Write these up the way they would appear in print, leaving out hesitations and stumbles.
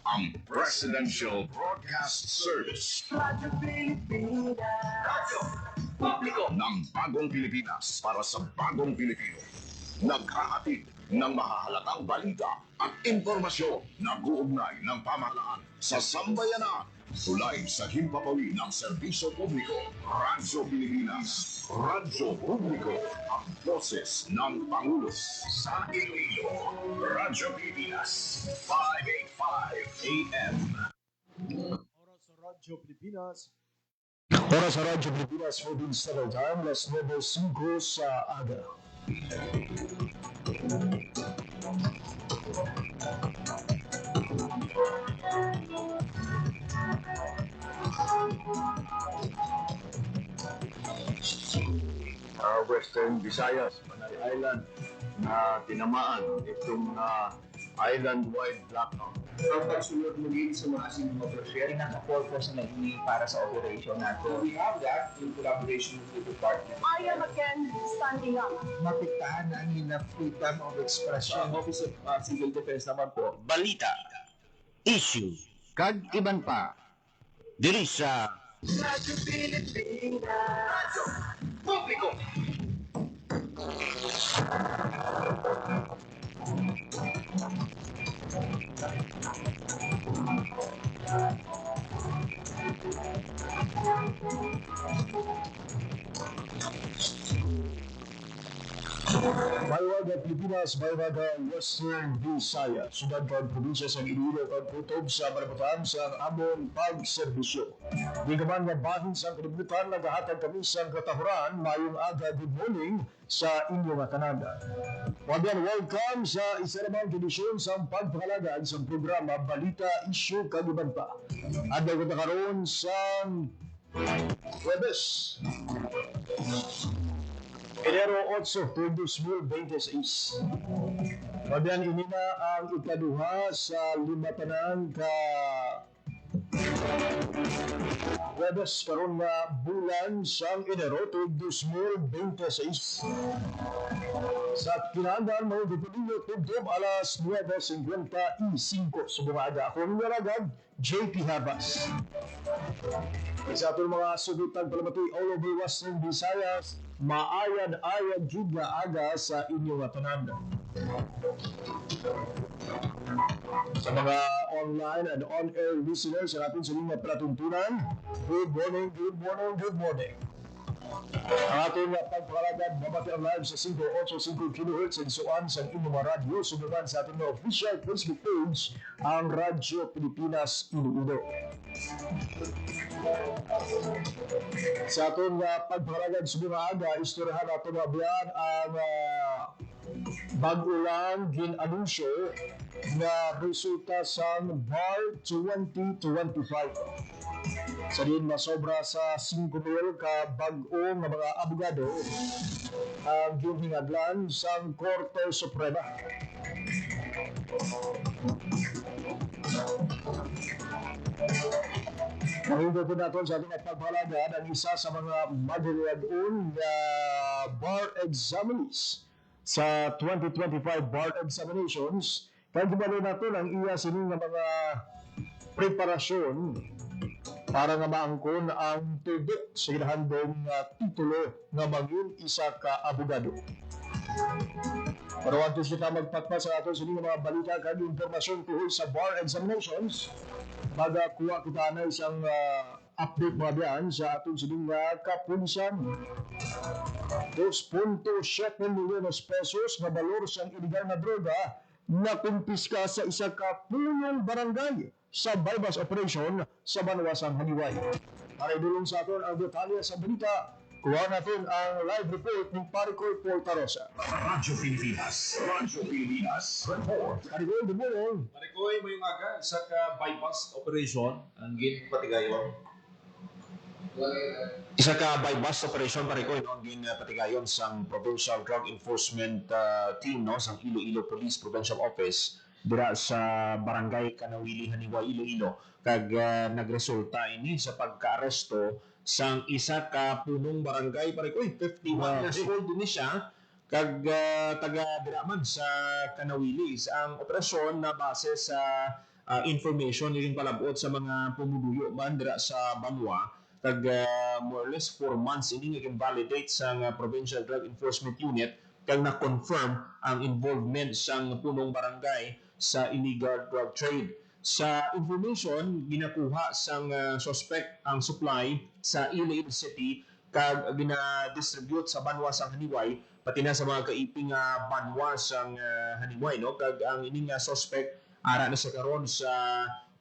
ang Presidential Broadcast Service. Radyo Pilipinas. Radyo Publiko ng Bagong Pilipinas para sa Bagong Pilipino. Naghahatid ng mahahalatang balita at impormasyon na guugnay ng pamahalaan sa sambayanan. Sulay sa himpapawid ng serbisyo publiko. Radyo Pilipinas. Radyo Publiko. Ang boses ng Pangulo sa Iloilo. Radyo Pilipinas. 585 AM. Oras sa Radyo Pilipinas. Oras sa Radyo Pilipinas, Philippine Standard Time, 9:05 sa aga. Western Visayas, Panay Island na tinamaan itong island-wide blackout. Ang pagsulod muli sa mga ating mga operasyon. Pinaka-purpose na naging para sa operation natin. We have that in collaboration with the department. I am again standing up. Mapiktahan na ang nila freedom of expression. Office of Civil Defense naman po. Balita, issue, kag iban pa. Diri sa Radyo Pilipinas. Radyo Publiko. Baywaga Pilipinas, Baywaga Western Visayas, Sudad kag probinsya sa Iloilo kag kutob sa Barapatan sa among pagserbisyo. Di gaman nga bahin sa kalibutan nagahatag kami sa katahuran mayong aga good morning sa inyong kanada. Wagyan welcome sa isa namang edisyon sa pagpangalagaan sa programa Balita Issue kag iban pa. Adlaw ko karon sa Webes. Enero 8, 2026. Mabiyan inina ang ikaduha sa limatanang ka Webes karon nga bulan sang Enero 2026. Sa kinahanglan mo dipulino tugtog alas 9:55 sa bumaga. Ako ang naragag, JP Habas. Isa itong mga sugutang palamatoy all over Western Visayas, maayan-ayan jud nga aga sa inyong tanan. Sa mga online and on-air listeners sa ating sa mga palatuntunan, good morning, good morning, good morning. Ang ating pagpakalagad, mabati ang live sa 585 kHz and suan sa inyong radyo, subukan sa ating official Facebook page, ang Radyo Pilipinas Iloilo. Sa ating pagpakalagad, subukan aga, istoryahan natin nga biyan ang bago lang ginanunsyo na resulta sa BAR 2025. Sa din masobra sa 5,000 ka bag-o nga mga abogado ang ginhingaglan sa Korte Suprema. Mahigo po natin sa ating pagpalagad ang isa sa mga magulad-on na bar examinees sa 2025 bar examinations. Kaya gibalo natin ang iya sining nga mga preparasyon para nga maangkon ang tubik sa ginahandong titulo nga maging isa ka abogado. Pero antes kita magpatpa sa aton sa mga balita kag impormasyon tungkol sa bar examinations, magakuha kita na isang update mga biyan sa aton sa mga kapulisan. 2.7 milyon pesos na balor sa iligal na droga na kumpiska sa isa ka punong barangay sa bypass operation sa Banwasang Haliway. Para idulong sa aton ang detalye sa balita, kuha natin ang live report ng Paricoy Portarosa. Radyo Pilipinas. Radyo Pilipinas. Report. Paricoy, good morning. Marikoy, may umaga, isa ka bypass operation ang ginpatigayon. isa ka bypass operation Paricoy no ang ginpatigayon sang Provincial Drug Enforcement Team no sang Iloilo Police Provincial Office dira sa Barangay Kanawili, Haniwa, Iloilo kag nagresulta ini sa pagkaaresto sang isa ka punong barangay Paricoy 51 years old din siya kag taga dira man sa Kanawili. Ang operasyon na base sa information iring palabot sa mga pumuduyo man dira sa Banwa kag more or less 4 months ini nga validate sa Provincial Drug Enforcement Unit kag na-confirm ang involvement sang punong barangay sa illegal drug trade. Sa information ginakuha sang suspect ang supply sa Iloilo City kag gina-distribute sa Banwa sang Haniway pati na sa mga kaiping Banwa sang Haniway no kag ang ining suspect ara na sa karon sa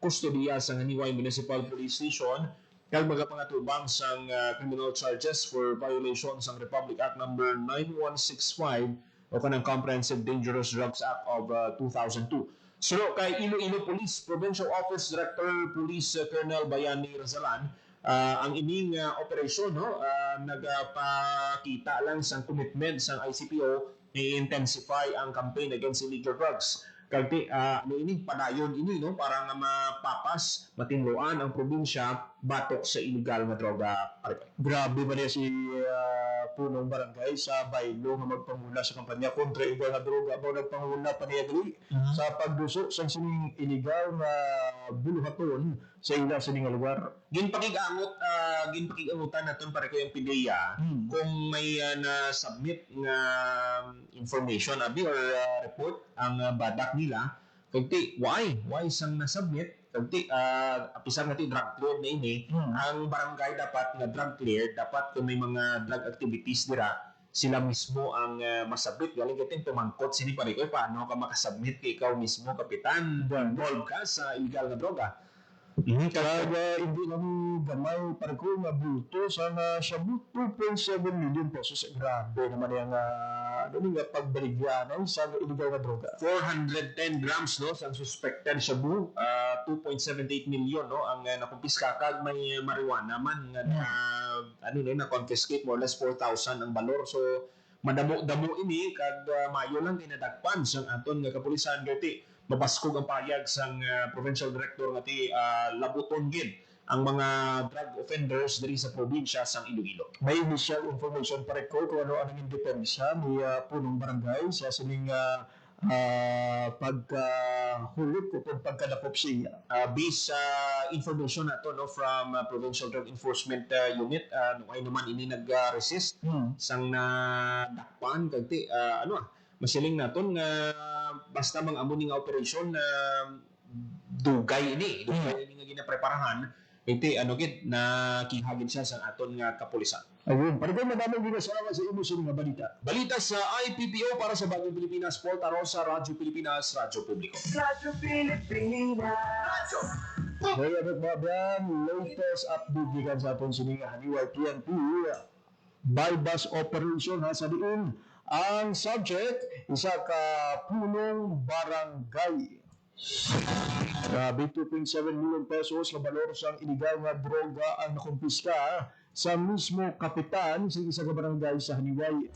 kustodiya sang Haniway Municipal Police Station kag magapangatubang sang criminal charges for violation sang Republic Act number 9165 o kanang Comprehensive Dangerous Drugs Act of 2002. So kay Iloilo Police Provincial Office Director Police Colonel Bayani Razalan, ang ining operasyon no nagpakita lang sang commitment sang ICPO i-intensify ang campaign against illegal drugs. Kagti ining padayon ini no para nga mapapas matinluan ang probinsya batok sa illegal nga droga. Grabe ba niya si punong barangay sa Baylo nga magpanguna sa kampanya kontra illegal nga droga ba nagpanguna pa niya dili sa pagduso sa sining illegal nga buluhaton sa ila sining lugar. Ginpakigangutan naton para kay ang PDEA kung may na-submit nga information abi or report ang badak nila kagti why sang na-submit kagti apisan nga ti drug cleared na ini ang barangay dapat nga drug cleared dapat kung may mga drug activities dira sila mismo ang masabit galing kiting tumangkot sini pare ko paano ka makasubmit kay ikaw mismo kapitan involved ka sa illegal nga droga. Kaya hindi lang gamay para ko nga bulto sa shabu 2.7 million pesos. Grabe naman yung nga pagbaligyanan sa illegal na droga. 410 grams no sa suspected shabu, 2.78 million no ang nakumpiska kag may marijuana man nga na confiscate more or less 4,000 ang balor. So madamo-damo ini kag mayo lang kinadagpan sang aton nga kapulisan gati mabaskog ang payag sang provincial director nga ti labuton gid ang mga drug offenders diri sa probinsya sang Iloilo. May initial information pare ko kung ano ang independensya ni punong barangay sa sining pagkahulog o pagkadakop siya. Based sa information nato no from Provincial Drug Enforcement Unit ay naman ini nag-resist sang nadakpan kagti masiling naton nga basta mang amo ning operation na dugay ini nga ginapreparahan iti gid na kihagid siya sa aton nga kapulisan. Ayun, para ko madaming ginasalamat sa imo sa mga balita sa IPPO para sa Bagong Pilipinas, Paul Tarosa, Radyo Pilipinas, Radyo Publiko. Radyo Pilipinas. Kaya mga latest update gikan sa aton sining Haniway PNP bypass operation sa diin. Ang subject, isa ka punong barangay. Grabe, 2.7 million pesos na balor sa illegal nga droga ang nakumpiska sa mismo kapitan sa isa ka barangay sa Haniway.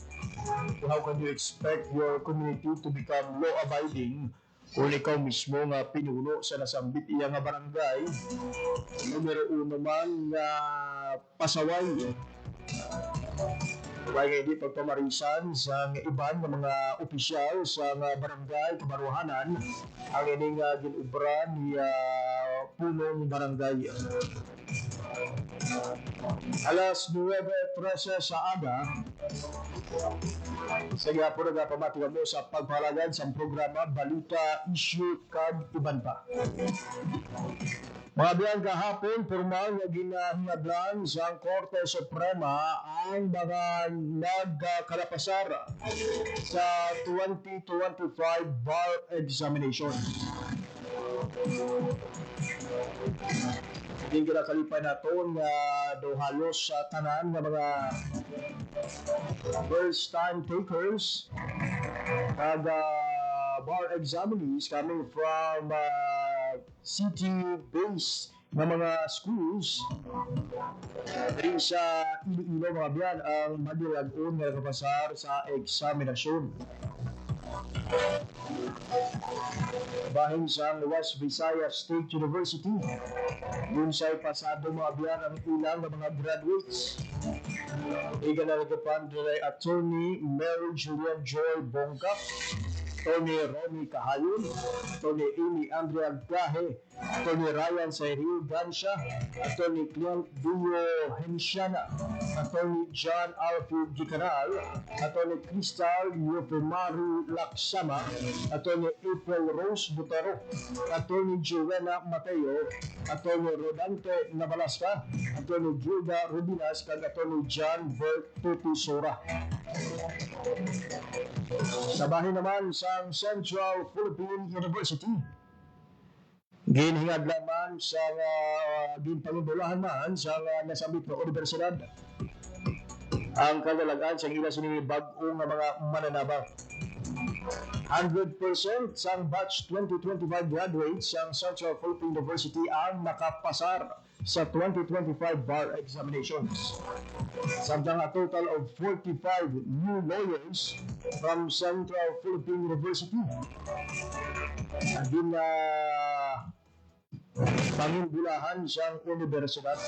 How can you expect your community to become law-abiding kung ikaw mismo nga pinuno sa nasambit iya nga barangay? Numero 1 man nga pasaway. Kaya hindi pagpamarisan sa iban ng mga opisyal sa barangay kabaruhanan ang ining ginubran ni punong barangay. Alas 9:13 sa aga, sige po nagpamatigan mo sa pagpahalagan sa programa Balita, Issue, Kag Iban pa. Mga biyang kahapon, formal na ginahingaglan sa Korte Suprema ang mga nagkalapasar sa 2025 bar examination. Hindi kinakalipan natin na halos sa tanan ng mga first-time takers at bar examinees coming from city-based na mga schools rin sa Iloilo mga biyan ang madilagon na nakapasar sa eksaminasyon. Bahin sa West Visayas State University, dun sa pasado mga biyan ang ilang ng mga graduates. Iganalagapan din ay Attorney Mary Julian Joy Bongkap Attorney Romy Cahayon, Attorney Amy Andrea Gahe, Attorney Ryan Sairil Gansha, Attorney Clint Duyo Hensiana, Attorney John Alfred Gicanal, Attorney Crystal Yopimaru Laksama, Attorney April Rose Butero, Attorney Joanna Mateo, Attorney Rodante Nabalasca, Attorney Gilda Rubinas, kag Attorney John Bert Tutusora. Sa bahin naman sa Central Philippine University, ginhingad naman sa ginpangibulahan man sa nasabit na universidad ang kadalagan sa ila sini bag-o nga mga mananabang. 100% sang batch 2025 graduates sa Central Philippine University ang nakapasar sa 2025 bar examinations. Samtang a total of 45 new lawyers from Central Philippine University ang pangimbulahan sa universidad.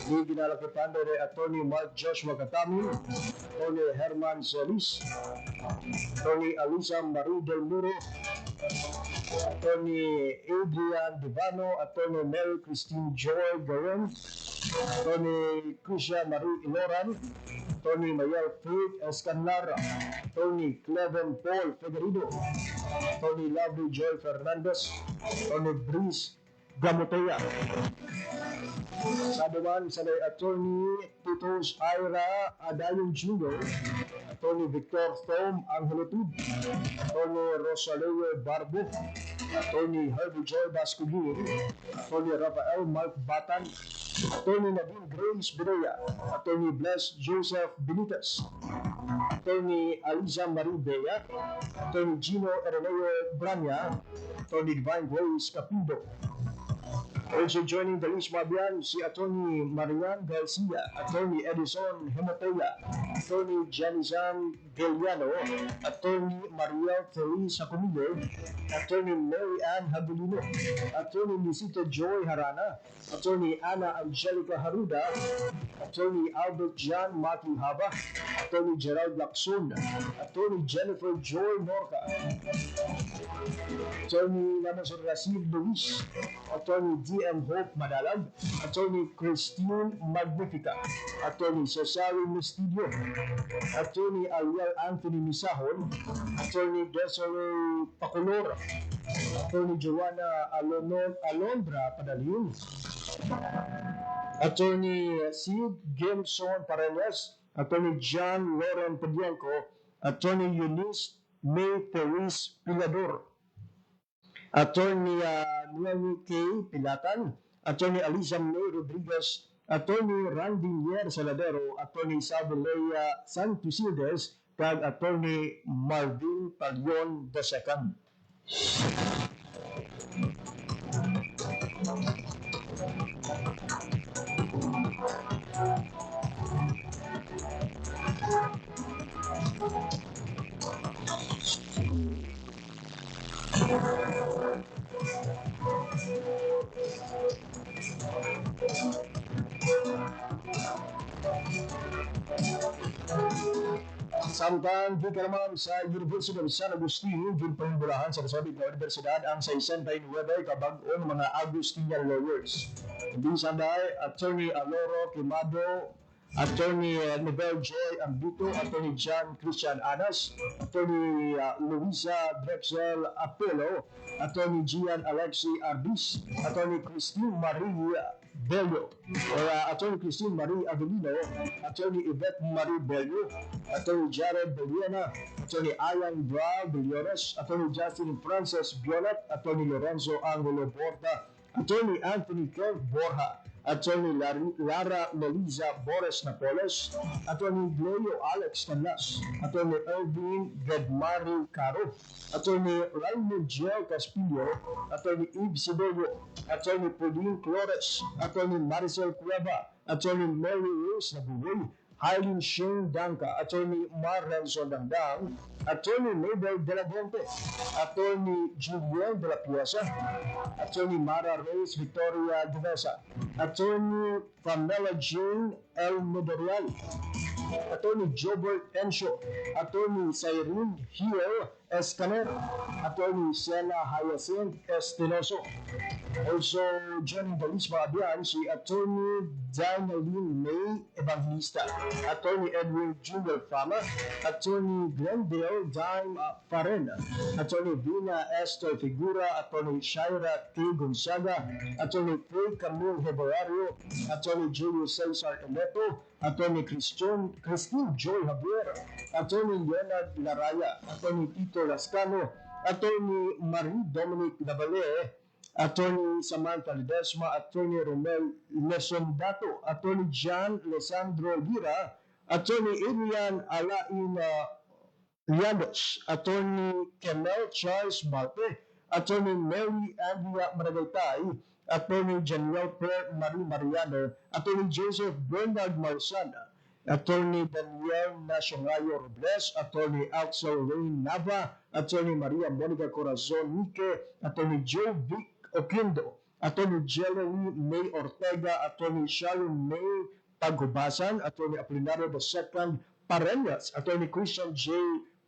Di ginalakitan dari Attorney Mark Joshua Katamin, Attorney Herman Solis, Attorney Alisa Marie Del Muro, Attorney Adrian Divano, Attorney Mary Christine Joy Garen, Attorney Krisha Marie Iloran, Attorney Mayel Faith Escanlara, Attorney Cleven Paul Federido, Attorney Lovely Joy Fernandez, Attorney Brice Gamotea. Sa duman sa Attorney Titus Ira Adayon Jr., Attorney Victor Thom Angeletud, Attorney Rosaleo Barbo, Attorney Herbie Joy Bascugir, Attorney Rafael Mark Batan, Attorney Nadine Grace Berea, Attorney Bless Joseph Benitez, Attorney Aliza Marie Bea, Attorney Gino Areneo Branya, Attorney Divine Grace Capido. Also joining the list mabiyan si Attorney Marian Garcia, Attorney Edison Hemotea, Attorney Janizan Giliano, Attorney Mariel Teresa Comillo, Attorney Mary Ann Habilino, Attorney Nisita Joy Harana, Attorney Ana Angelica Haruda, Attorney Albert John Matthew Haba, Attorney Gerald Lacson, Attorney Jennifer Joy Norca, Attorney Namasor Rasid Luis, Attorney D.M. Hope Madalag, Attorney Christine Magnifica, Attorney Cesare Mistidio, Attorney Ariel Anthony Misahon, Attorney Desiree Pacolor, Attorney Joanna Alondra Padalin, Attorney Sid Gimson Paredes, Attorney John Loren Pedianco, Attorney Eunice May Terese Pilador, Attorney Noemi K. Pilatan, Attorney Aliza May Rodriguez, Attorney Randy Nier Saladero, Attorney Isabelea Santusildes, kag Attorney Marvin Palion II. Samtang di ka naman sa University of San Agustin, din pahimbulahan sa kasabit na universidad ang 69 kabag-ong mga Agustinian lawyers. Hindi sanday, Attorney Aloro Quimado, Attorney Nobel Joy Ambito, Attorney John Christian Anas, Attorney Luisa Drexel Apelo, Attorney Gian Alexi Arbis, Attorney Christine Marie Bello, Attorney Christine Marie Avelino, Attorney Yvette Marie Bello, Attorney Jared Beliana, Attorney Ayan Bra Bellores, Attorney Justin Francis Violet, Attorney Lorenzo Angulo Borda, Attorney Anthony Kent Borja, Attorney Lara Melisa Boris Napoles, Attorney Gleo Alex Canlas, Attorney Elvin Gedmari Caro, Attorney Raymond Gel Caspillo, Attorney Yves Sidorio, Attorney Pauline Flores, Attorney Maricel Cueva, Attorney Mary Rose Nabuway, Hailin Shane Danka, Attorney Mar Nelson Dandang, Attorney Mabel De La Bonte, Attorney Julien De La Pieza, Attorney Mara Reyes Victoria Devesa, Attorney Pamela Jane El Medorial, Attorney Jobert Encho, Attorney Cyrene Hill Escaner, Attorney Sena Hyacinth Espinoso. Also, joining the list mga abiyan, si Attorney Danaline May Evangelista, Attorney Edwin Junior Fama, Attorney Glendale Dime Farena, Attorney Vina Esther Figura, Attorney Shaira T. Gonzaga, Attorney Frey Camille Heberario, Attorney Julio Cesar Eleto, Attorney Christine Joy Javier, Attorney Leonard Laraya, Attorney Tito Lascano, Attorney Marie Dominic Lavale, Attorney Samantha Ledesma, Attorney Romel Lesondato, Attorney John Lesandro Lira, Attorney Adrian Alain Llanos, Attorney Kemel Charles Marte, Attorney Mary Andrea Maragaytay, Attorney Janiel Per Marie Mariano, Attorney Joseph Bernard Marsana, Attorney Daniel Nacionayo Robles, Attorney Axel Rain Nava, Attorney Maria Monica Corazon Nique, Attorney Joe Vic Oquindo, Attorney Jeremy May Ortega, Attorney Sharon May Tagubasan, Attorney Apolinario II Parenas, Attorney Christian J.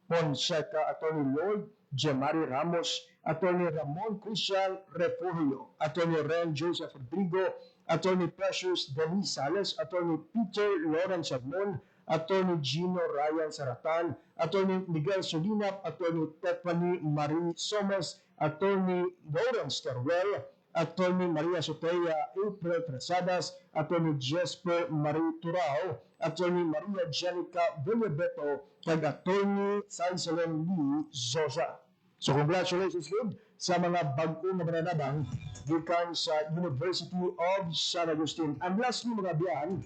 Fonseca, Attorney Lloyd Jemari Ramos, Attorney Ramon Christian Refugio, Attorney Ren Joseph Rodrigo, Attorney Precious Denise Sales, Attorney Peter Lawrence Agmon, Attorney Gino Ryan Saratan, Attorney Miguel Solinap, Attorney Stephanie Marie Somers, Attorney Lawrence Teruel, Attorney Maria Soteya April Trasadas, Attorney Jesper Marie Turao, Attorney Maria Janica Villabeto, kag Attorney Sansalem Lee Zosa. So congratulations Lord sa mga bag-o na mananabang gikan sa University of San Agustin. And lastly mga biyan,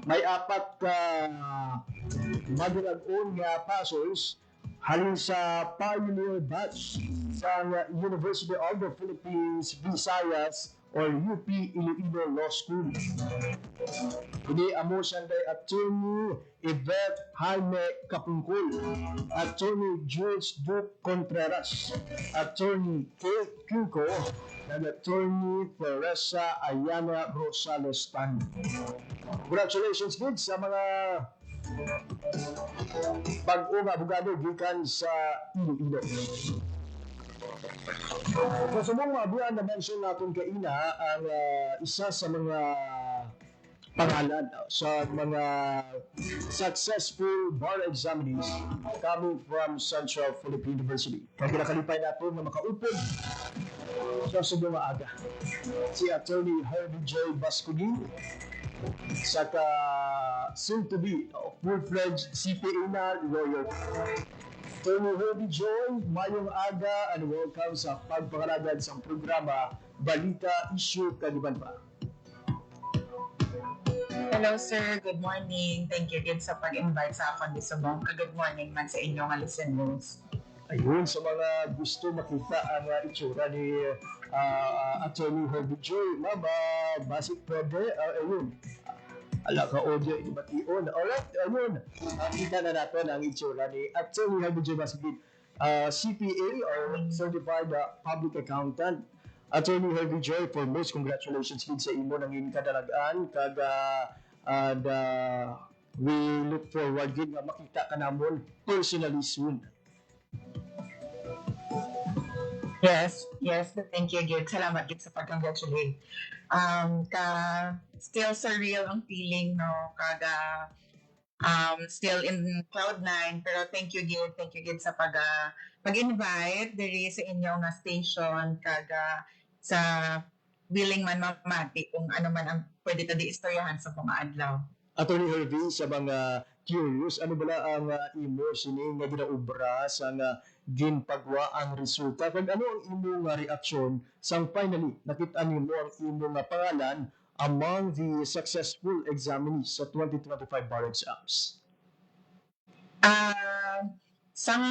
may 4 ka maginag-on nga passes halin sa pioneer batch sa University of the Philippines Visayas or UP Iloilo Law School. Ini amo sanday Attorney Yvette Jaime Capungkol, Attorney Jules Duke Contreras, Attorney Kate Kinko, and Attorney Teresa Ayana Rosales Tan. Congratulations good sa mga bag-ong abogado gikan sa Iloilo. So mong mabuhan na mention natin kaina ang isa sa mga pangalan sa mga successful bar examinees coming from Central Philippine University. Kaya kinakalipay natin na makaupod sa subong aga. Si Attorney Herbie J. Bascudin, saka soon to be full-fledged CPA na lawyer. Attorney Herbie Joy, mayong aga and welcome sa pagpangalagad sa programa Balita Issue Kadiban pa. Hello sir, good morning. Thank you again sa pag-invite sa akong disabong. Good morning man sa inyong listeners. Ayun, sa mga gusto makita ang itsura ni Attorney Herbie Joy, mama, basic pwede, ayun. Ala ka audio ibation. Alright, ayun. Kita na natin ang itsura ni Attorney Herbie Joy Bascudin, CPA or Certified Public Accountant. Attorney Herbie Joy, for most congratulations din sa imo nang inkadalagaan kag we look forward din nga makita ka namon personally soon. Yes, thank you again. Salamat din sa pag-congratulate. Still surreal ang feeling, no? Still in Cloud9, pero thank you again sa pag-invite diri sa inyong station, sa willing man mamati kung ano man ang pwede ta di-istoryahan sa mga adlaw. Attorney Herbie, sa mga curious, ano bala ang imo sini nga ginaubra sa ginpagwa ang resulta kag ano ang imong reaksyon sang finally nakita nimo ang imong pangalan among the successful examinees sa 2025 bar exams? Sang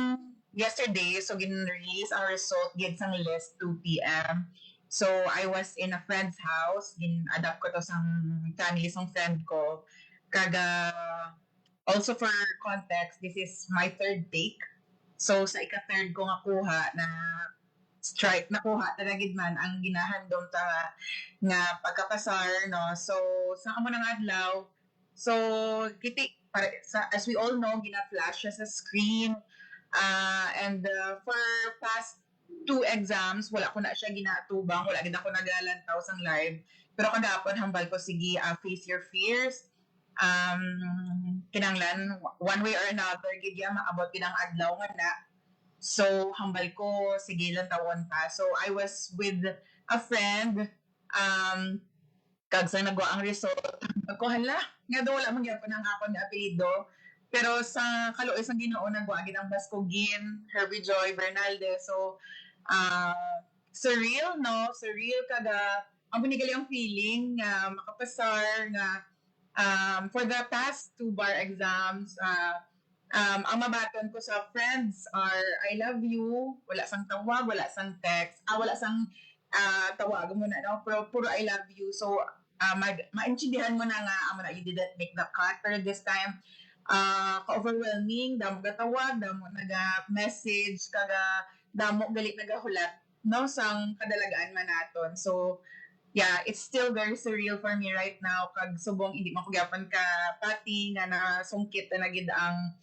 yesterday, so gin-release ang result gid sang list 2 p.m. So I was in a friend's house, gin-adapt ko to sang family sang friend ko. Also for context, this is my third take. So sa ika-third ko nga kuha na strike nakuha talagid man ang ginahandom ta nga pagkapasar, no. So sa amo nang adlaw, so kiti para sa, as we all know, gina-flash siya sa screen And for past 2 exams, wala ko na siya ginatubang, wala gid ako nagalantaw sang live. Pero kagapon hambal ko sige, face your fears. Kinanglan one way or another gid ya maabot gid ang adlaw nga na. So hambal ko sige lang tawon pa. So I was with a friend kag sa nagwa ang result. Ako hala, nga daw wala man gyapon ang akon nga apelyido. Pero sa kaluoy sang Ginoo nagwa gid ang Bascogin, Herbie Joy Bernalde. So surreal no, surreal kaga ang binigali ang feeling nga makapasar nga for the past 2 bar exams ang mabaton ko sa friends are I love you, wala sang tawag, wala sang text, wala sang tawag mo na no, pero puro I love you. So maintindihan mo na nga amo na you didn't make the cut, pero this time ka-overwhelming, damo gatawag, damo naga-message, kaga damo gali nagahulat no sang kadalagaan man naton. So yeah, it's still very surreal for me right now kag subong hindi mo gyapon ka pati nga nasungkit na gid ang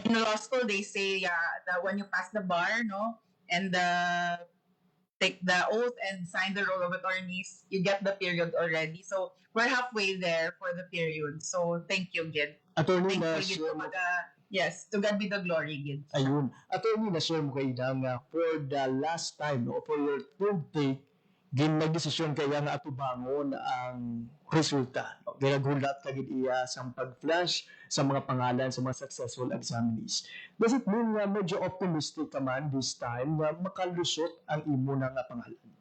in law school they say that when you pass the bar no and take the oath and sign the roll of attorneys, you get the period already. So we're halfway there for the period. So thank you, Gid. Attorney na Thankful gid ko yes, to God be the glory, Gid. ayun. Attorney na sure mo kayo nga for the last time, no, for your third take, nagdesisyon kaya nga atubangon ang resulta. No? Ginagulat ka gid iya sa pag-flash sa mga pangalan sa mga successful examinees. Does it mean nga medyo optimistic ka man this time na makalusot ang imo na nga pangalan?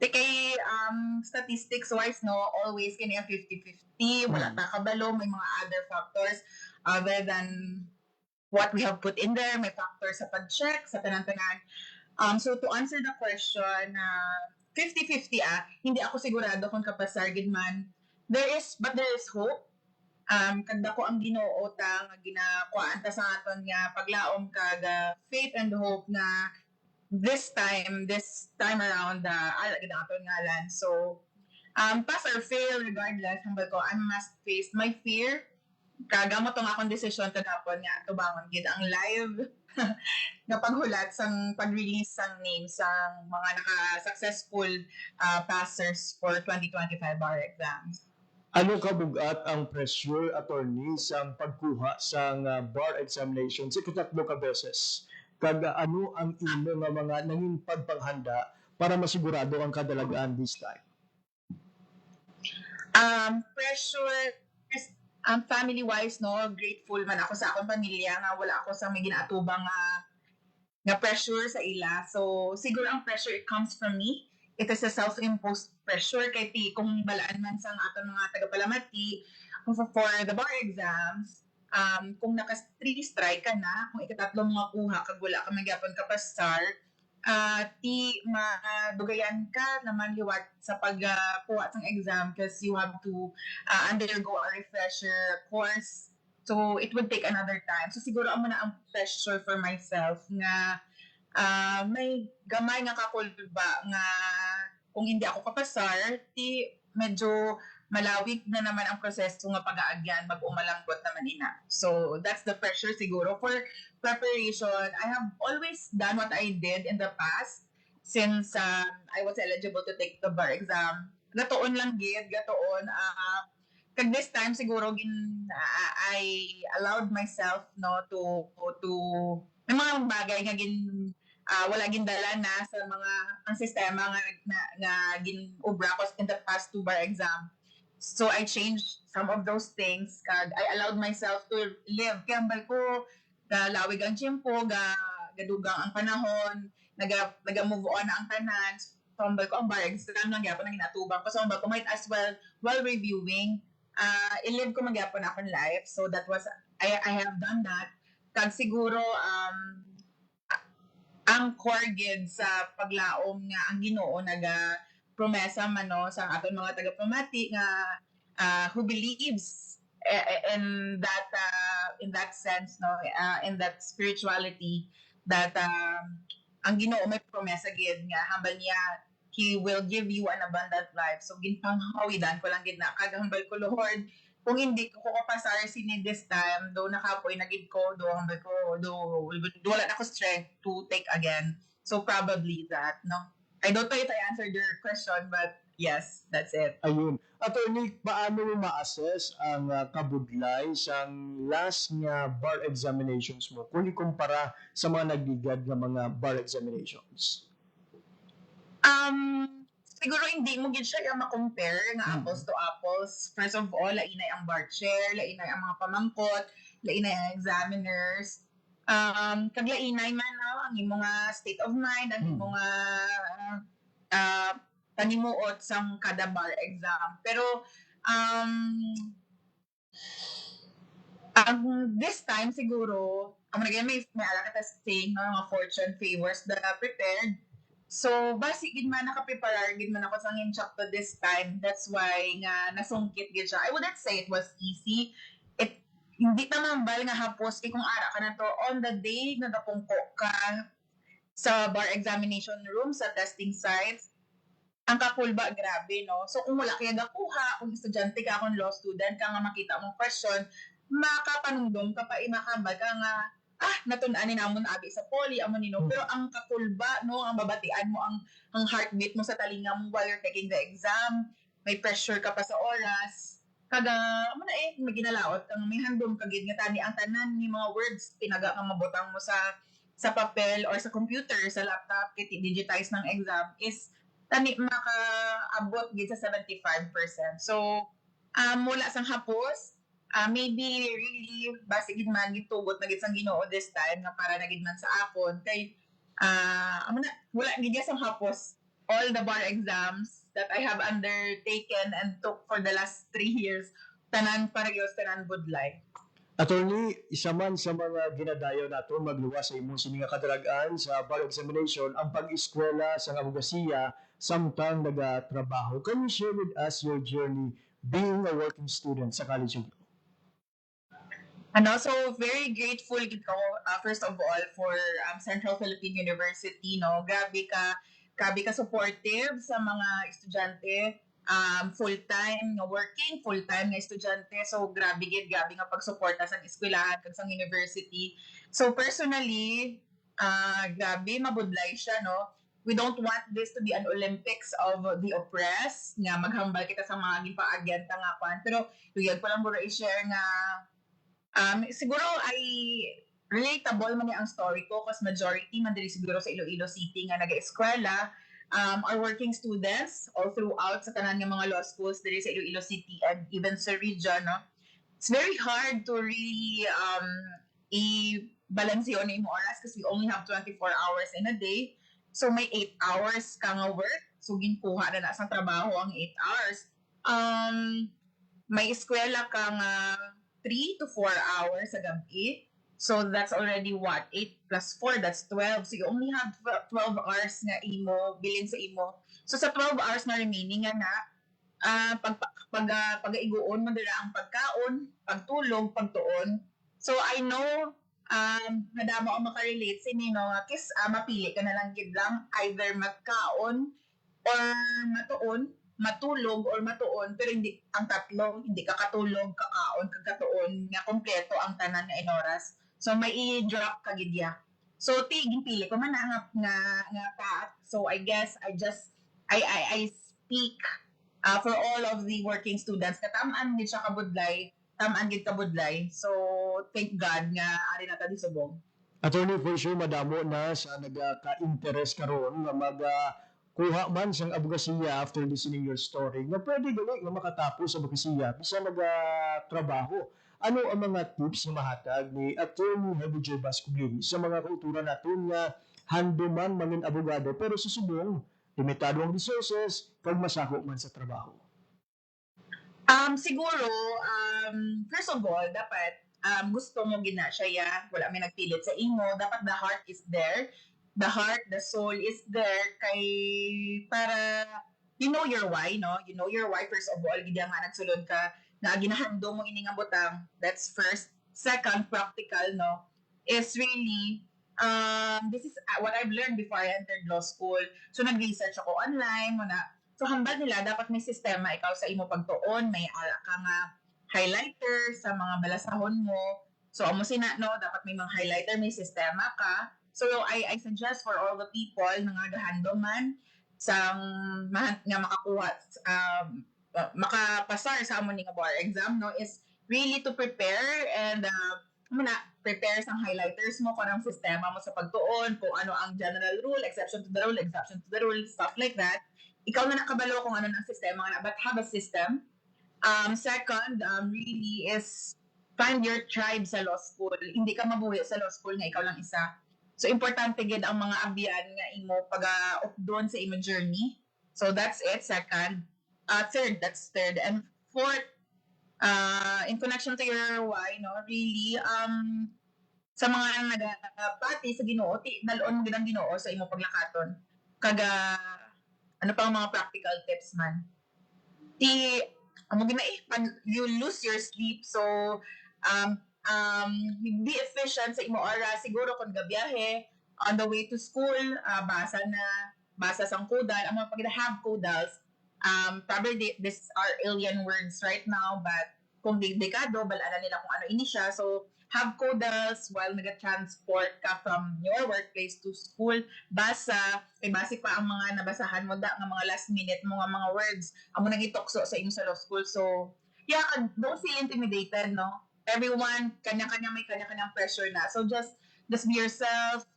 Kay statistics wise no, always kini 50-50, wala ta kabalo, may mga other factors other than what we have put in there, may factors sa pag-check sa tanan-tanan. So to answer the question, 50-50 hindi ako sigurado kung kapasar gid man. There is hope. Kagda ko ang Ginoo ta nga ginakuan ta sa aton nga paglaom kag faith and hope na this time around gid aton ngalan. So pass or fail regardless, hambal ko I must face my fear. Kagamot ang akong desisyon kagapon nga tubangon gid ang live nga paghulat sang pag-release sang names sang mga naka-successful passers for 2025 bar exams. Ano kabugat ang pressure, attorney, sa pagkuha sa bar examination sa katatlo ka beses? Kag ano ang imo nga mga nanging pagpanghanda para masigurado ang kadalagaan this time? Pressure family-wise, no, grateful man ako sa akong pamilya nga wala ako sa may ginaatubang nga pressure sa ila. So, siguro ang pressure, it comes from me. It is a self-imposed pressure kay kung balaan man sa aton mga tagapalamati for the bar exams, kung naka-3 strike ka na, kung ikatatlong makuha kag wala ka magyapon ka pasar, madugayan ka naman liwat sa pagkuha ng exam because you have to undergo a refresher course. So, it would take another time. So, siguro amo na ang pressure for myself nga may gamay nga kakulba nga kung hindi ako kapasar, medyo malawig na naman ang proseso nga pag-aagyan, mag-umalanggot naman ina. So, that's the pressure siguro. For preparation, I have always done what I did in the past since I was eligible to take the bar exam. Gatoon lang gid, gatoon. Kag this time siguro I allowed myself no to may mga bagay nga wala gindala na sa mga ang sistema nga ginubra ko in the past 2 bar exam. So I changed some of those things kag I allowed myself to live. Kambal ko galawig ang tiyempo, gadugang ang panahon, naga-move on na ang tanan. So ambal ko ang bar exam lang gyapon ang ginatubang ko. So ambal ko might as well while reviewing i-live ko magyapon akong life. So that was I have done that. Kag siguro ang core gid sa paglaom nga ang Ginoo promesa man no sa aton mga taga-pamati nga who believes in that sense no in that spirituality that ang Ginoo may promesa gid nga hambal niya He will give you an abundant life. So ginpanghawidan ko lang gid na kag hambal ko Lord kung hindi ko pasar sini this time, do nakapoy nagid ko, do hambay ko, do wala na ko strength to take again. So probably that, no? I don't know if I answered your question, but yes, that's it. Ayun. Attorney, paano mo ma-assess ang kabudlay sa last nga bar examinations mo kung ikumpara sa mga nagligad nga mga bar examinations? Siguro hindi mo gid siya ma-compare nga apples to apples. First of all, lainay ang bar chair, lainay ang mga pamangkot, lainay ang examiners. Kag lainay man ang imong state of mind, ang imong panimuot sang kada bar exam. Pero this time siguro, may ala ka saying mga fortune favors the prepared. So, basi gid man nakapreparar gid man ako sa inchakto this time. That's why nga nasungkit gid siya. I wouldn't say it was easy. Hindi tamambal nga hapos kay kung ara ka na to on the day na napungko ka sa bar examination room sa testing sites. Ang kakulba grabe, no? So, kung wala kaya nakuha, kung estudyante ka, kung law student ka nga makita mong question, makapanungdom ka pa, makambal ka nga natun-anin namon abi sa poly amo nino, pero ang kakulba no, ang babatian mo ang heartbeat mo sa talinga mo while you're taking the exam, may pressure ka pa sa oras, kada amo na may ginalaot kang may handom kagid nga tani ang tanan ni mga words pinaga nga mabutang mo sa papel or sa computer, sa laptop kay digitize ng exam is tani makaabot gid sa 75%. So mula sang hapos maybe really basig gid man gitugot na gid sang Ginoo this time nga para na gid man sa akon kay wala gid sang hapos all the bar exams that I have undertaken and took for the last 3 years tanan para gyud tanan budlay. Attorney, isa man sa mga ginadayo nato magluwas sa imong sini nga kadaragan sa bar examination ang pag-eskwela sa abogasiya samtang nagatrabaho. Can you share with us your journey being a working student sa College of Law? And also very grateful gid ko first of all for Central Philippine University, no. Grabe ka supportive sa mga estudyante, full-time nga working, full-time nga estudyante. So grabe nga pagsuporta sa eskwelahan kag sa university. So personally, grabe mabudlay siya, no. We don't want this to be an Olympics of the oppressed nga maghambal kita sa mga gipaagenta nga kwan. Pero luyag ko lang buro i-share nga siguro ay relatable man ang story ko kasi majority man diri siguro sa Iloilo City nga naga-eskwela are working students all throughout sa tanan nga mga law schools diri sa Iloilo City and even sa region, no. It's very hard to really i-balanseon na imong oras kasi we only have 24 hours in a day. So may 8 hours ka nga work. So ginkuha na sa trabaho ang 8 hours. May eskwela ka nga 3 to 4 hours sa gabi. So that's already what? 8 plus 4, that's 12. So you only have 12 hours nga imo, bilin sa imo. So sa 12 hours na remaining nga na, pag-iguon mo dira ang pagkaon, pagtulog, pagtuon. So I know, nadamo ang makarelate sa inyo, no? Kis mapili ka na lang gid lang, either magkaon or matuon, matulog or matuon, pero hindi ang tatlo, hindi ka katulog, kakaon, kagkatuon, nga kompleto ang tanan nga inoras. So may i-drop ka gidya. So tiging-pili ko man nga path. So I guess I speak for all of the working students na tamaan gid siya kabudlay, tamaan gid kabudlay. So thank God nga ari na ta di subong. Attorney, for sure madamo na sa nagka-interest karon nga kuha man sang abogasiya after listening your story nga pwede gali nga makatapos sa abogasiya bisan nagatrabaho. Ano ang mga tips na mahatag ni Attorney Hebu Bascublin sa mga kauturan natin nga handuman mangin abogado pero sa subong limitado ang resources pag masako man sa trabaho? Siguro first of all dapat gusto mo gina siya, wala may nagpilit sa imo, dapat the heart is there. The heart, the soul is there kay para you know your why, no? You know your why first of all, gid nga nagsulod ka na ginahandom mo ini nga butang. That's first. Second, practical, no? Is really this is what I've learned before I entered law school. So nag-research ako online mo na. So hambal nila dapat may sistema ikaw sa imo pagtuon, may ala ka nga highlighter sa mga balasahon mo. So, amo sina, no, dapat may mga highlighter, may sistema ka. So, I suggest for all the people na nga gahando man sa nga makakuha, makapasar sa amo ni nga bar exam, no, is really to prepare and prepare sang highlighters mo kung anong sistema mo sa pagtuon, kung ano ang general rule, exception to the rule, exception to the rule, stuff like that. Ikaw na nakabalo kung ano ng sistema nga, but have a system. Second, really is find your tribe sa law school. Hindi ka mabuhi sa law school nga ikaw lang isa. So, importante gid ang mga abyan nga imo pag-up doon sa imo journey. So, that's it. Second. Third, that's third. And fourth, in connection to your why, no, really, sa mga nagapati sa Ginoo, dalon gid ang Ginoo sa imo paglakaton. Kaga, ano pa ang mga practical tips man? Pag you lose your sleep, so, be efficient sa imo oras, siguro kung gabiyahe, on the way to school, basa sang kodal, ang mga pag-have kodals, probably these are alien words right now, but kung dekado, balala nila kung ano ini siya. So, have kodals while nag-transport ka from your workplace to school. Basa, kay basic pa ang mga nabasahan mo nga mga last minute mo nga mga words. Amo nang itokso sa imong sa law school. So, yeah, don't feel intimidated, no? Everyone, kanya-kanya may kanya-kanyang pressure na. So, just be yourself,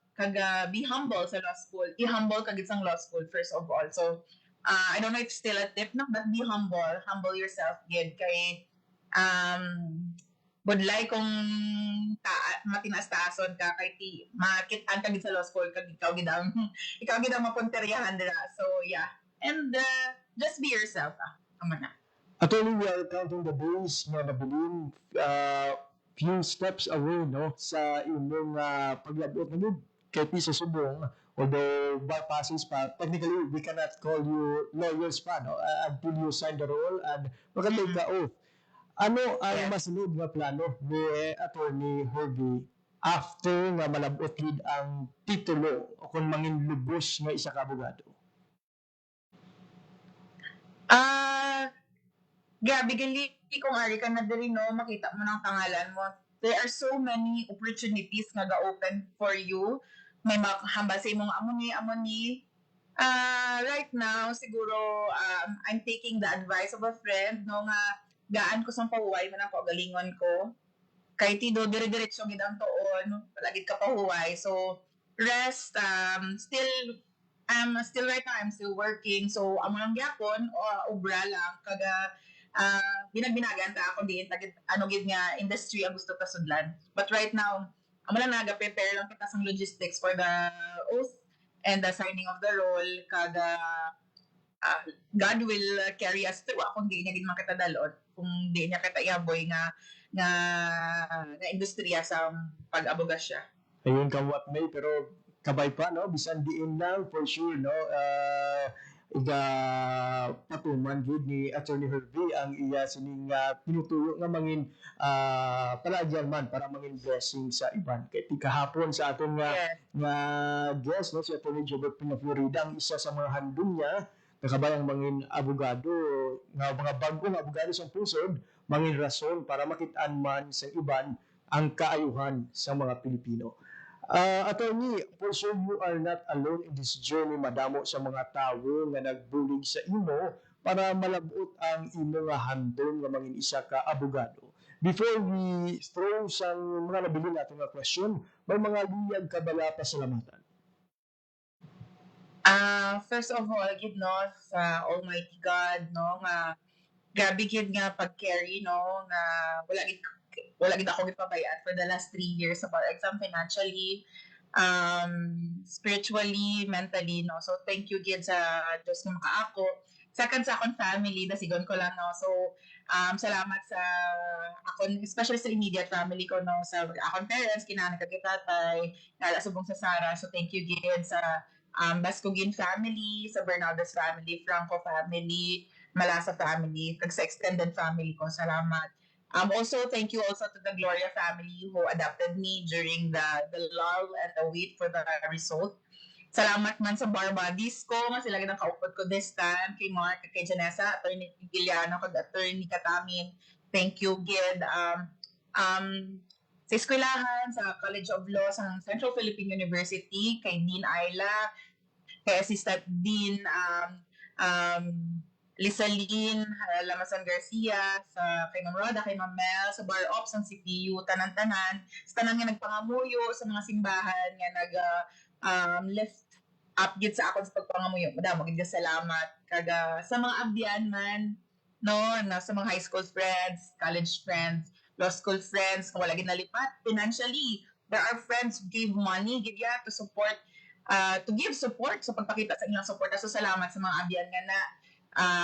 be humble sa law school. I-humble ka gid sang law school, first of all. So, I don't know if still a tip, no? But be humble. Humble yourself, gid. Kay, budlay kung matinaas-taason ka, kay makitaan ka gid sa law school, kag ikaw gid ang mapunteriyahan dira. So, yeah. And, just be yourself, Amo na. Attorney, we are counting the days nga nabilin few steps away, no, sa imong paglabot na gud kay Piso Subong. Although bar passes pa, technically we cannot call you lawyers pa, no, until you sign the role and makatake ka oath. Ano ang masunod nga plano ni Attorney Hervey after nga malabot gid ang titulo o kung mangin lubos nga isa ka abogado? Grabe, gali kung ari ka na diri, no, makita mo ng pangalan mo. There are so many opportunities nga ga-open for you. May makahamba sa imong amoni. Right now, siguro, I'm taking the advice of a friend, no, nga gaan ko sang pahuway man ang kaugalingon ko. Kay tido, dire-diretso gid ang tuon, palagi ka pahuway. So, rest, still right now, I'm still working. So, amo lang gyapon, obra lang, kaga, binaganta ako diin gid nga industry ang gusto ta sudlan. But right now, amo lang naga-prepare lang kita sang logistics for the oath and the signing of the role, kaga God will carry us through kung di niya gid makita dalon, kung di niya kita ihaboy nga industriya sa pag-abogasya. Ayun ka what may, pero kabay pa, no, bisan diin lang for sure, no, patuman gud ni Attorney Hervey ang iya sining pinutuyo nga mangin palagyan man para mangin blessing sa iban. Kay kahapon sa aton nga guest, no, si Attorney Jobert Pinaflorida, ang isa sa mga handom niya nakabayang mangin abogado nga mga bagong abogado sa pusod, mangin rason para makitaan man sa iban ang kaayuhan sa mga Pilipino. Attorney, for sure you are not alone in this journey. Madamo sa mga tao nga nagbulig sa imo para malabot ang imo nga handom nga mangin isa ka abogado. Before we throw sa mga nabilin natin nga question, may mga luyag ka bala pasalamatan? First of all, gid, no, sa Almighty God, no, nga grabe gid nga pag-carry, no, nga wala gid ako gipabayad for the last 3 years sa bar exam, financially, spiritually, mentally, no. So, thank you gid sa Diyos nga makaako. Second, sa akong family, dasigon ko lang, no. So, salamat sa akong, especially sa immediate family ko, no, sa akong parents, kinana kag tatay, nala subong sa Sara. So, thank you gid sa Bascogin family, sa Bernaldez family, Franco family, Malasa family, kag sa extended family ko. Salamat. Also, thank you also to the Gloria family who adopted me during the lull and the wait for the result. Salamat man sa bar buddies ko, nga sila ginang kaupod ko this time, kay Mark, kay Janessa, Attorney Giliano, kag Attorney Katamin, Thank you, Gid. Sa eskwelahan, sa College of Law, sa Central Philippine University, kay Dean Ayla, kay Assistant Dean um, Lisaline Lamasan Garcia, sa kay Ma'am Roda, kay Ma'am Mel, sa Bar Ops ng CPU, tanan-tanan, sa tanan nga nagpangamuyo sa mga simbahan nga lift up gid sa akon sa pagpangamuyo. Madamo gid ka salamat kaga sa mga abdian man no na sa mga high school friends, college friends, law school friends kung wala gid nalipat financially. There are friends who gave money gid ya to support to give support sa pagpakita sa ilang suporta. So salamat sa mga abyan nga na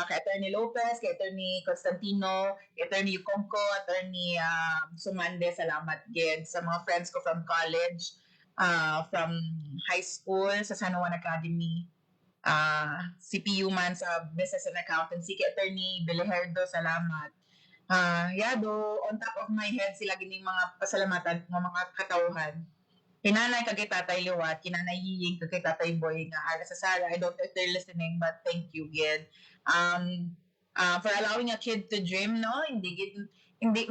kay Attorney Lopez, kay Attorney Constantino, kay Attorney Yukonko, Attorney Sumande, salamat gid sa mga friends ko from college, from high school sa San Juan Academy, CPU man sa Business and Accountancy, kay Attorney Beleherdo, salamat. Do on top of my head sila gining mga pasalamatan ng mga katawhan. Kinanay kagay Tatay Liwat, kinanay Yiying kagay Tatay Boy nga ara sa Sara. I don't know if they're listening, but thank you, Gid. For allowing a kid to dream, no? Hindi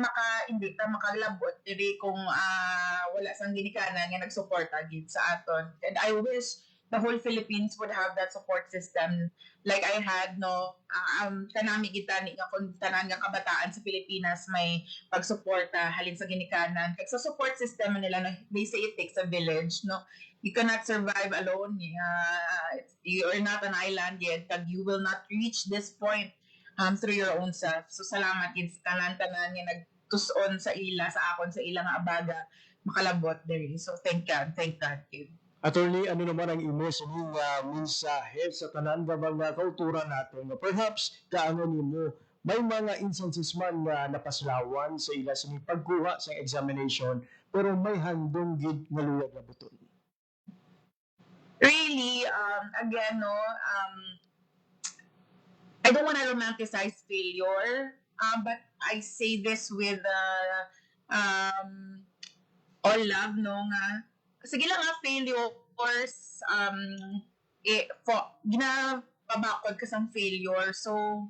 pa makalabot diri kung wala sang ginikanan nga nagsuporta gid sa aton. And I wish the whole Philippines would have that support system like I had, no? Kanami kita ni nga kung tanan nga kabataan sa Pilipinas may pagsuporta halin sa ginikanan. Kaya sa support system nila, no, they say it takes a village, no? You cannot survive alone. You are not an island yet. You will not reach this point through your own self. So salamat gid sa tanan-tanan nga nagtuson sa ila, sa akon, sa ila nga abaga makalabot diri. So thank God, kid. Attorney, ano naman ang imo sa inyong mensahe sa tanan ba mga kultura natin? Perhaps, kaano nimo, may mga instances man na napaslawan sa ila sa pagkuha sa examination, pero may handong gid nga luwag na buton. Really, again, no, I don't want to romanticize failure, but I say this with all love, no, nga sige lang nga failures ginapabakod ka sang failure. So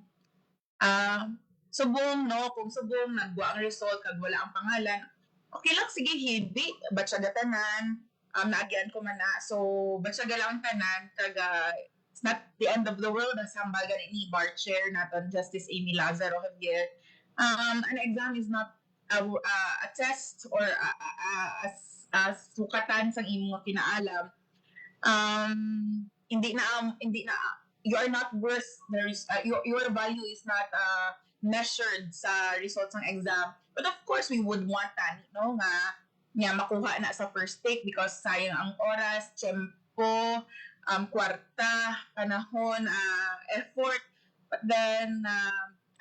subong, no, kung subong nagwa ang result kag wala ang pangalan, okay lang, sige, hibi batsa gatanan, naagyan ko man na, so batsa lang tanan kag it's not the end of the world as hambagan ni bar chair naton Justice Amy Lazaro Javier. An exam is not a test or sukatan sang imong kinaalam. Hindi na you are not worth your value is not measured sa results ng exam. But of course we would want that, no, nga makuha na sa first take because sayang ang oras, tiyempo, kwarta, panahon, effort. But then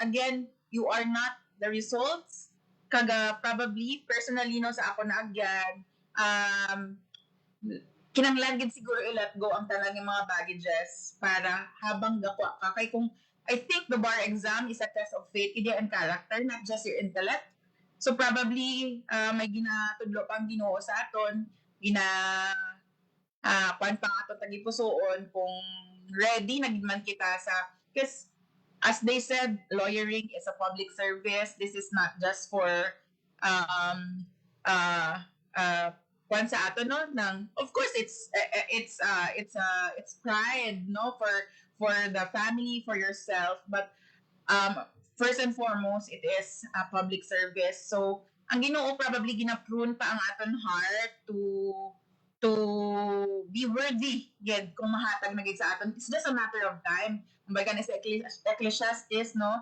again, you are not the results. Kaga probably personally, no, sa ako na agyan, kinanglan gid siguro i-let go ang tanan ng mga baggages para habang gakwa ka kay kung I think the bar exam is a test of faith and character, not just your intellect. So probably may ginatudlo pang Ginoo sa aton, kwan pa aton tagipusoon kung ready na gid man kita sa, because as they said, lawyering is a public service. This is not just for kwan sa ato, no, ng of course it's pride, no, for the family, for yourself, but first and foremost it is a public service. So ang Ginoo probably ginaprune pa ang aton heart to be worthy gid kung mahatag na gid sa aton. It's just a matter of time. Kumbaga na sa Ecclesiastes, no,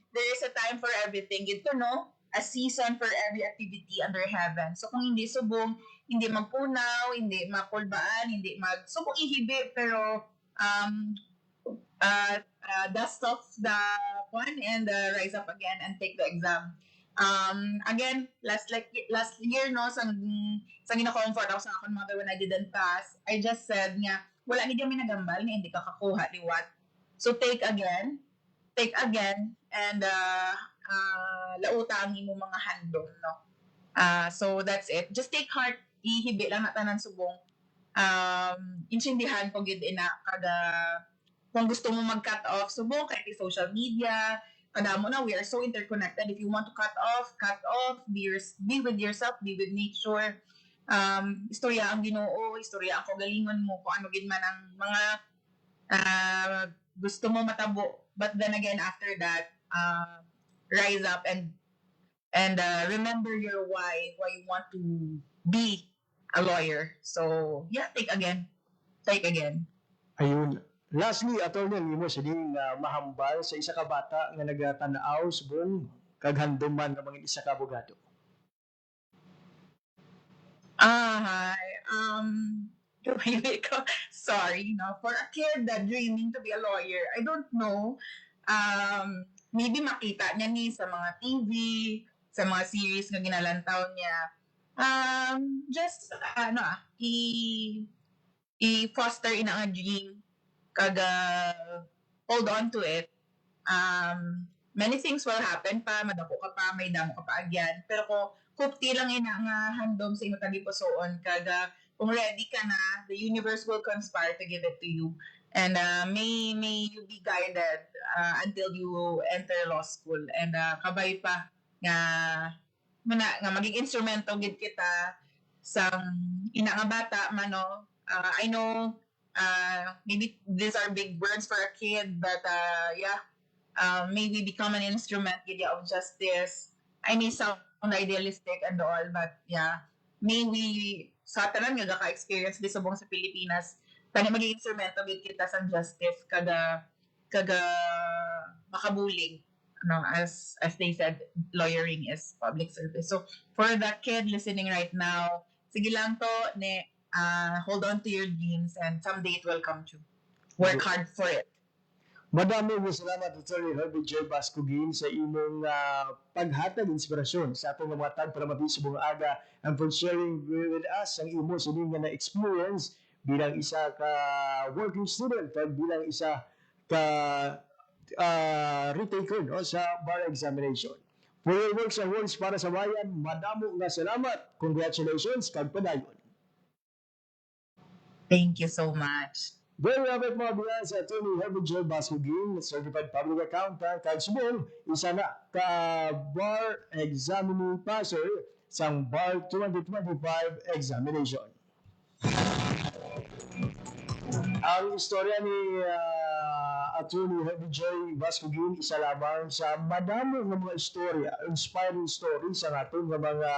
there is a time for everything gid to, no, a season for every activity under heaven. So kung hindi subong, hindi magpunaw, hindi makulbaan, hindi subong ihibi, pero dust off the one and rise up again and take the exam. Again, last year, no, sang gina-comfort ako sa akong mother when I didn't pass, I just said nga, wala ni kami nagambal nga hindi ka kakuha liwat. So take again, and lauta ang imo mga handom, no. So that's it. Just take heart, ihibi lang na tanan subong. Intindihan ko gid ina kada kung gusto mo mag-cut off subong kay social media, kadamo na, we are so interconnected. If you want to cut off, be with yourself, be with nature. Istorya ang Ginoo, istorya ang kagalingon mo, kung ano gid man ang mga gusto mo matabo. But then again, after that, rise up and remember your why you want to be a lawyer. So, yeah, take again. Ayun. Lastly, attorney, ang imo sining mahambal sa isa ka bata nga nagatanaw subong kaghanduman nga mga isa ka abogado. Hi. Sorry, for a kid that dreaming to be a lawyer, I don't know. Maybe makita niya ni sa mga TV, sa mga series nga ginalantaw niya. Just i-foster ina nga dream, kaga hold on to it. Many things will happen pa, madako ka pa, may damo ka pa agyan. Pero kung kupti lang ina nga handom sa imong tagipusoon, kaga kung ready ka na, the universe will conspire to give it to you. And may you be guided until you enter law school. And kabay pa nga maging instrumento gid kita sa ina nga bata mano. I know maybe these are big words for a kid, but maybe become an instrument of justice. I may sound idealistic and all, but maybe sa tanan nga ka-experience di subong sa Pilipinas, tani maging instrumento gid kita sa justice kaga makabuling. As they said, lawyering is public service. So for that kid listening right now, sige lang to hold on to your dreams and someday it will come true. Work hard for it. Madami mo salamat, Attorney Herbie J. Bascugin, sa imong paghatag inspirasyon sa atong mga tag para mabisubong aga and for sharing with us ang imo sining nga na-experience bilang isa ka working student at bilang isa ka retaker sa bar examination. For your works and words para sa bayan, madamo nga salamat. Congratulations, kagpadayon. Thank you so much. There we have it, mga biyan, sa Attorney Herbie J. Bascugin, Certified Public Accountant, kag subong isa na ka bar examining passer sa bar 2025 examination. Ang istorya ni Attorney Herbie J. Bascugin isa lamang sa madami ng mga istorya, inspiring stories sa ating mga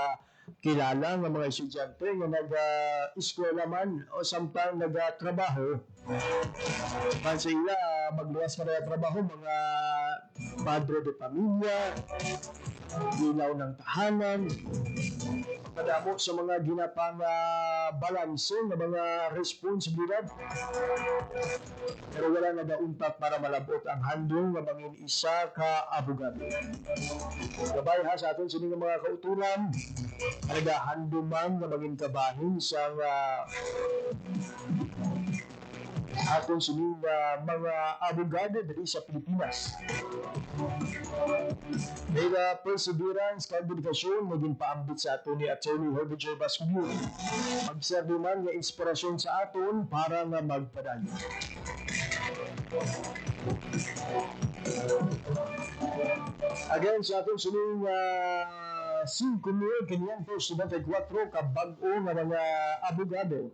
kilala ng mga estudyante nga nag-eskwela man o samtang nag-trabaho. Man sa ila, magluwas ka na trabaho, mga padre de pamilya, ilaw ng tahanan, madamo sa mga ginapang balanse ng mga responsibilidad. Pero wala nagauntat para malabot ang handong ng mga isa ka abogado. Gabay ha sa atin sining mga kautulan, nagahanduman na maging kabahin sa aton sining mga abogado dito sa Pilipinas. May perseverance kag dedikasyon naging paambit sa aton ni Attorney Herbie J. Bascugin. Magserbi man nga inspirasyon sa aton para nga magpadayon. Again, sa aton sining 5,594 ka bag-o nga mga abogado.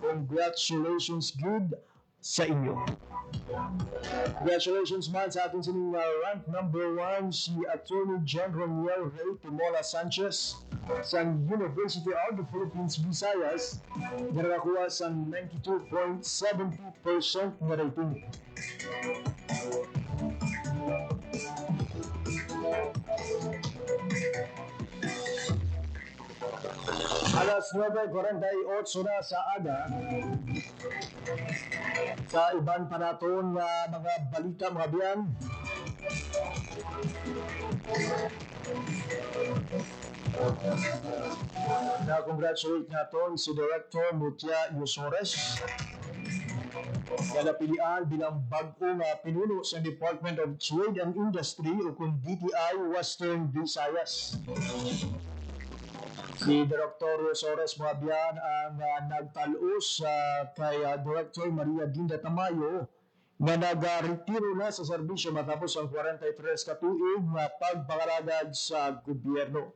Congratulations good sa inyo. Congratulations man sa ating sining rank number 1 si Attorney General Ray Timola Sanchez sa University of the Philippines, Visayas, na nakakuha sa 92.70% na rating. Alas 9:48 na sa aga, sa ibang panaton nga mga balita mga biyan. Na-congratulate naton si Director Mutia Yusores na napilian bilang bag-o nga pinuno sa Department of Trade and Industry o kung DTI Western Visayas. Si Dr. Yusores Moabian ang nagtalos kay Director Maria Dinda Tamayo nga nagaretiro na sa serbisyo matapos ang 43 ka tuig nga pagpangalagad sa gobyerno.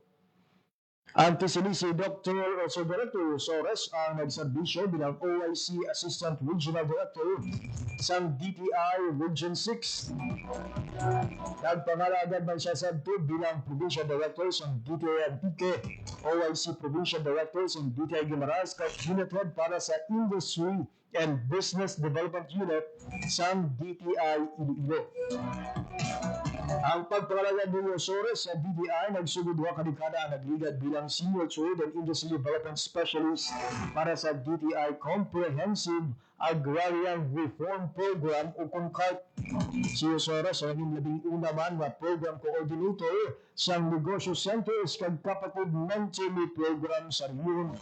Anticipated si Dr. Director Sores ang nagserbisyo bilang OIC Assistant Regional Director sa DTI Region 6. Nagpangalagad man siya sa bilang Provincial Director sa DTI Antique, OIC Provincial Director sa DTI Guimaras, Unit Head para sa Industry and Business Development Unit sa DTI Iloilo. Ang pagpangalagad ni Sores sa DTI nagsugod duha ka dekada ang nagligad bilang Senior Trade and Industry Development Specialist para sa DTI Comprehensive Agrarian Reform Program o CONCARP. Si Sores ang naging una man nga Program Coordinator sa Negosyo Centers kag kapatid Mentally Program sa Riyon.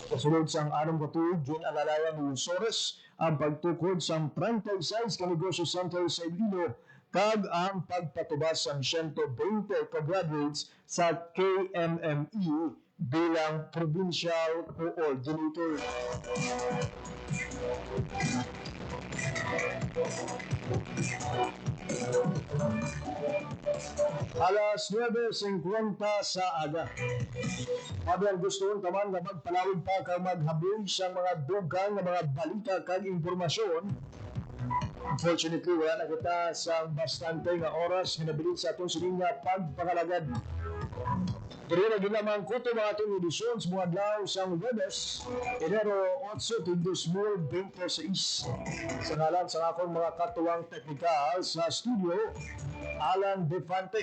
Kasunod sang anong katuig, ginalalayan ni Sores ang pagtukod sa 36 ka negosyo centers sa Iloilo kag ang pagpatubas ng 120 ka graduates sa KMME bilang Provincial Coordinator. Alas 9:50 sa aga. Habang gusto taman nga magpalawig pa kag maghabol sa mga dugang nga mga balita kag impormasyon, unfortunately, wala na kita sa bastante nga oras nga nabilit sa atong sininga pagpangalagad. Pero na ginamang ko ito mga atong edisyon sa mga adlaw sa Webes, Enero 8, 2026. Sa ngalan sa akong mga katuwang teknikal sa studio, Alan Defante,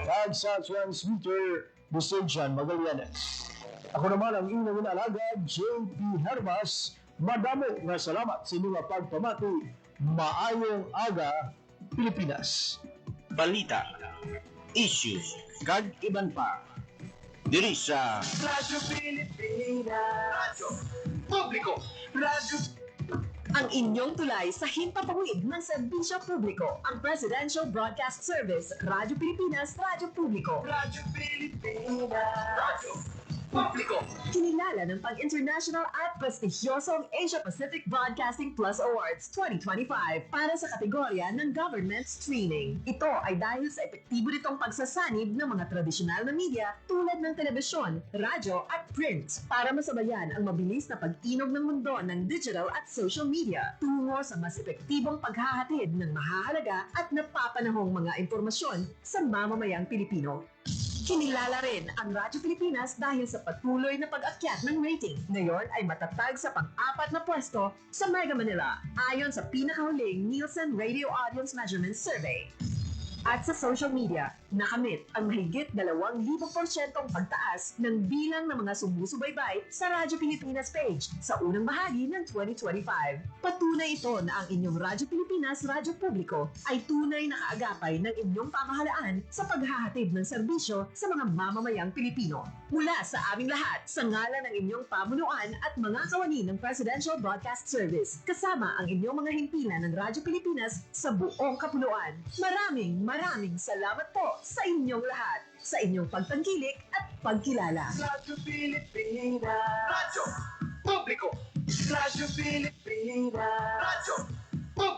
kag sa transmitter, Busensian Magallanes. Ako naman ang inyong alagad, JP Hermas. Madamo nga salamat sa inyong pagpamati. Maayong aga, Pilipinas. Balita, issues, kag iban pa. Diri sa Radyo Pilipinas. Radyo Publiko. Radyo Ang inyong tulay sa himpapawid ng serbisyo publiko, ang Presidential Broadcast Service, Radyo Pilipinas, Radyo Publiko. Radyo Pilipinas. Radyo Publiko. Kinilala ng pang-international at prestigyosong Asia Pacific Broadcasting Plus Awards 2025 para sa kategorya ng Government Streaming. Ito ay dahil sa epektibo nitong pagsasanib ng mga tradisyonal na media tulad ng telebisyon, radyo at print para masabayan ang mabilis na pag-inog ng mundo ng digital at social media tungo sa mas epektibong paghahatid ng mahahalaga at napapanahong mga impormasyon sa mamamayang Pilipino. Kinilala rin ang Radyo Pilipinas dahil sa patuloy na pag-akyat ng rating. Ngayon ay matatag sa pang-4 na pwesto sa Mega Manila ayon sa pinakahuling Nielsen Radio Audience Measurement Survey. At sa social media, nakamit ang mahigit 2,000% pagtaas ng bilang ng mga sumusubaybay sa Radyo Pilipinas page sa unang bahagi ng 2025. Patunay ito na ang inyong Radyo Pilipinas Radyo Publiko ay tunay na kaagapay ng inyong pamahalaan sa paghahatid ng serbisyo sa mga mamamayang Pilipino. Mula sa aming lahat, sa ngalan ng inyong pamunuan at mga kawani ng Presidential Broadcast Service, kasama ang inyong mga himpilan ng Radyo Pilipinas sa buong kapuluan. Maraming salamat po sa inyong lahat, sa inyong pagtangkilik at pagkilala. Radyo Pilipinas. Radyo Publiko. Radyo Pilipinas. Radyo Publiko.